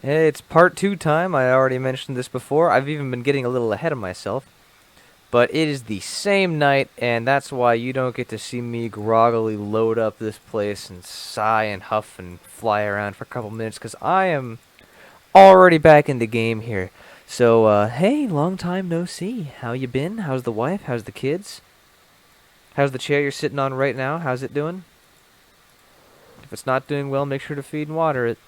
Hey, it's part two time. I already mentioned this before. I've even been getting a little ahead of myself. But it is the same night, and that's why you don't get to see me groggily load up this place and sigh and huff and fly around for a couple minutes, because I am already back in the game here. So, hey, long time no see. How you been? How's the wife? How's the kids? How's the chair you're sitting on right now? How's it doing? If it's not doing well, make sure to feed and water it.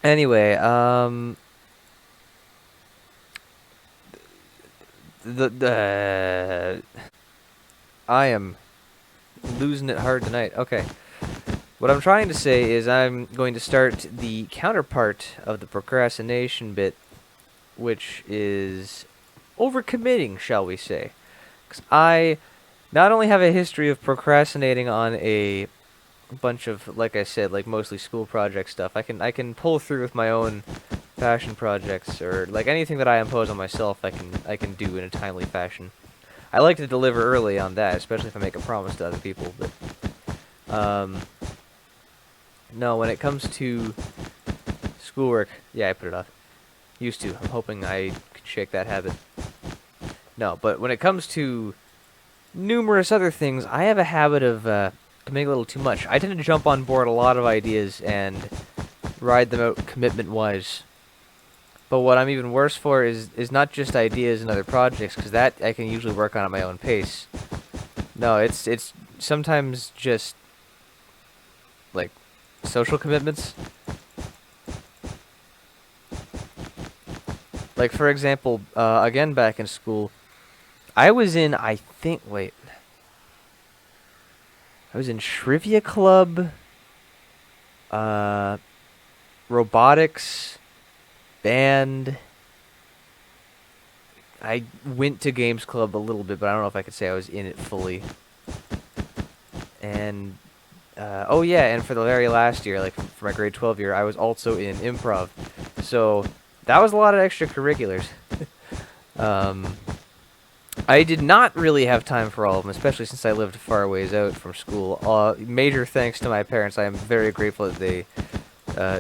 Anyway, the I am losing it hard tonight. Okay. What I'm trying to say is I'm going to start the counterpart of the procrastination bit, which is overcommitting, shall we say. Because I not only have a history of procrastinating on a bunch of, like I said, like mostly school project stuff. I can pull through with my own passion projects, or like anything that I impose on myself. I can do in a timely fashion. I like to deliver early on that, especially if I make a promise to other people. But no, when it comes to schoolwork, yeah, I put it off. Used to. I'm hoping I can shake that habit. No, but when it comes to numerous other things, I have a habit of committing a little too much. I tend to jump on board a lot of ideas and ride them out commitment-wise. But what I'm even worse for is not just ideas and other projects, because that I can usually work on at my own pace. No, it's sometimes just like social commitments. Like for example, again back in school, I was in I was in trivia club, uh, robotics, band. I went to games club a little bit, but I don't know if I could say I was in it fully. And oh yeah, and for the very last year, like for my grade 12 year, I was also in improv. So that was a lot of extracurriculars. Um, I did not really have time for all of them, especially since I lived far ways out from school. Major thanks to my parents. I am very grateful that they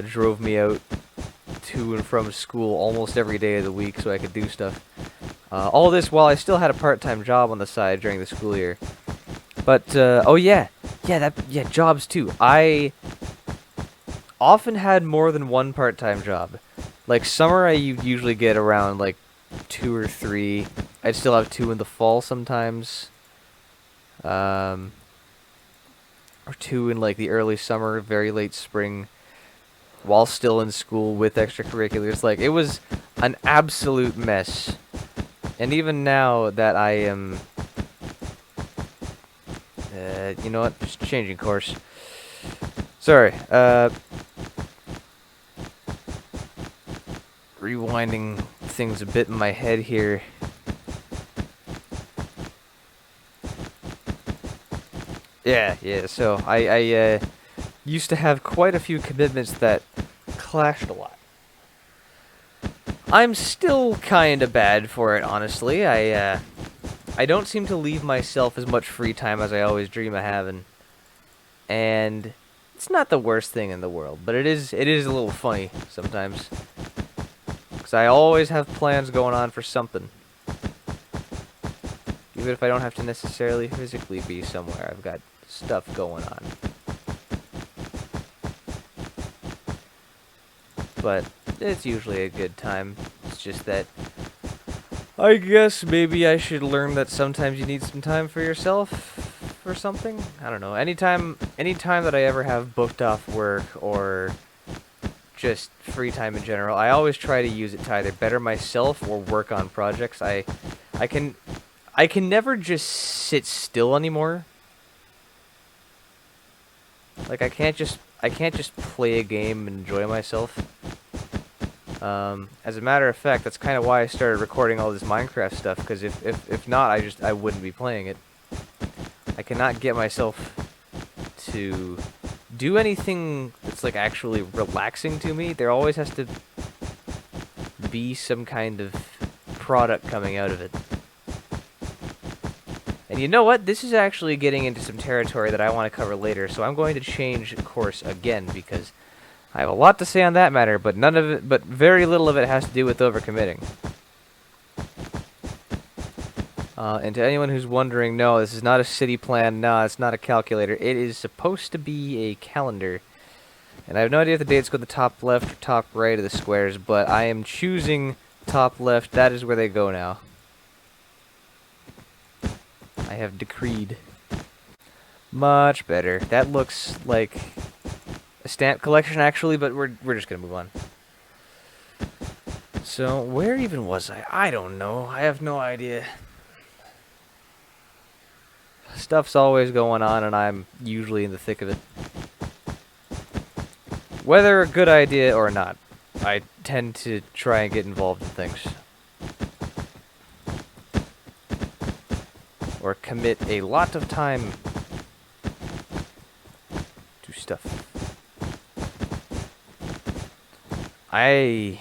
drove me out to and from school almost every day of the week so I could do stuff. All this while I still had a part-time job on the side during the school year. But oh yeah, jobs too. I often had more than one part-time job. Like summer, I usually get around like two or three. I'd still have two in the fall sometimes. Um, or two in like the early summer, very late spring, while still in school with extracurriculars. Like it was an absolute mess. And even now that I am, you know what? Just changing course. Sorry. Rewinding things a bit in my head here. Yeah. So I used to have quite a few commitments that clashed a lot. I'm still kind of bad for it, honestly. I don't seem to leave myself as much free time as I always dream of having, and it's not the worst thing in the world, but it is a little funny sometimes, because I always have plans going on for something, even if I don't have to necessarily physically be somewhere. I've got stuff going on, but it's usually a good time. It's just that I guess maybe I should learn that sometimes you need some time for yourself or something. I don't know. Anytime that I ever have booked off work or just free time in general, I always try to use it to either better myself or work on projects. I can I can never just sit still anymore. Like I can't just play a game and enjoy myself. As a matter of fact, that's kind of why I started recording all this Minecraft stuff, because if not, I wouldn't be playing it. I cannot get myself to do anything that's like actually relaxing to me. There always has to be some kind of product coming out of it. And you know what? This is actually getting into some territory that I want to cover later, so I'm going to change course again because I have a lot to say on that matter, but very little of it has to do with overcommitting. And to anyone who's wondering, no, this is not a city plan. No, it's not a calculator. It is supposed to be a calendar. And I have no idea if the dates go to the top left or top right of the squares, but I am choosing top left. That is where they go now. I have decreed. Much better. That looks like a stamp collection, actually, but we're just gonna move on. So, where even was I? I don't know. I have no idea. Stuff's always going on, and I'm usually in the thick of it. Whether a good idea or not, I tend to try and get involved in things. Or commit a lot of time to stuff. Actually,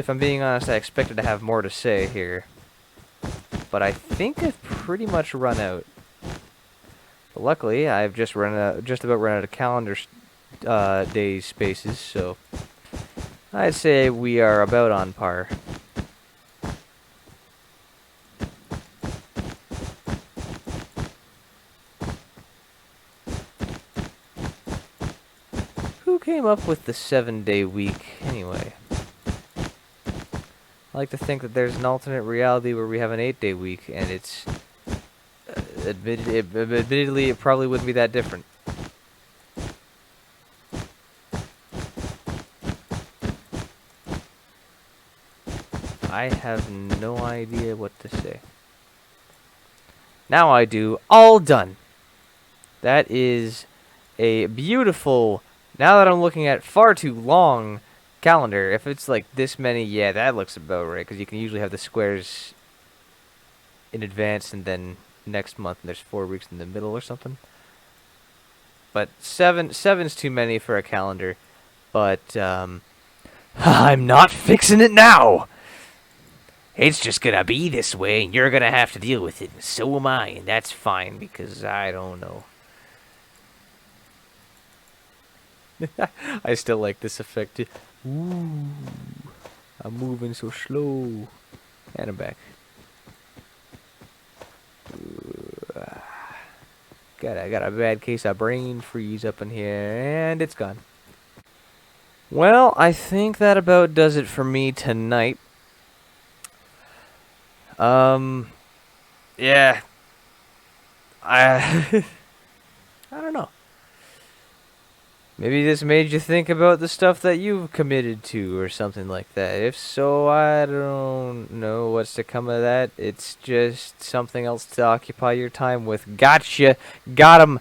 if I'm being honest, I expected to have more to say here. But I think I've pretty much run out. But luckily, I've just about run out of calendar days spaces, so I'd say we are about on par. Who came up with the 7-day week anyway? I like to think that there's an alternate reality where we have an 8-day week, and it's admittedly, it probably wouldn't be that different. I have no idea what to say. Now I do. All done. That is a beautiful, now that I'm looking at far too long calendar. If it's like this many, yeah, that looks about right, because you can usually have the squares in advance and then next month and there's 4 weeks in the middle or something. But seven's too many for a calendar. But I'm not fixing it now. It's just gonna be this way, and you're gonna have to deal with it, and so am I, and that's fine, because I don't know. I still like this effect. Ooh, I'm moving so slow. And I'm back. I got a bad case of brain freeze up in here, and it's gone. Well, I think that about does it for me tonight. Yeah. I don't know. Maybe this made you think about the stuff that you've committed to or something like that. If so, I don't know what's to come of that. It's just something else to occupy your time with. Gotcha. Got him.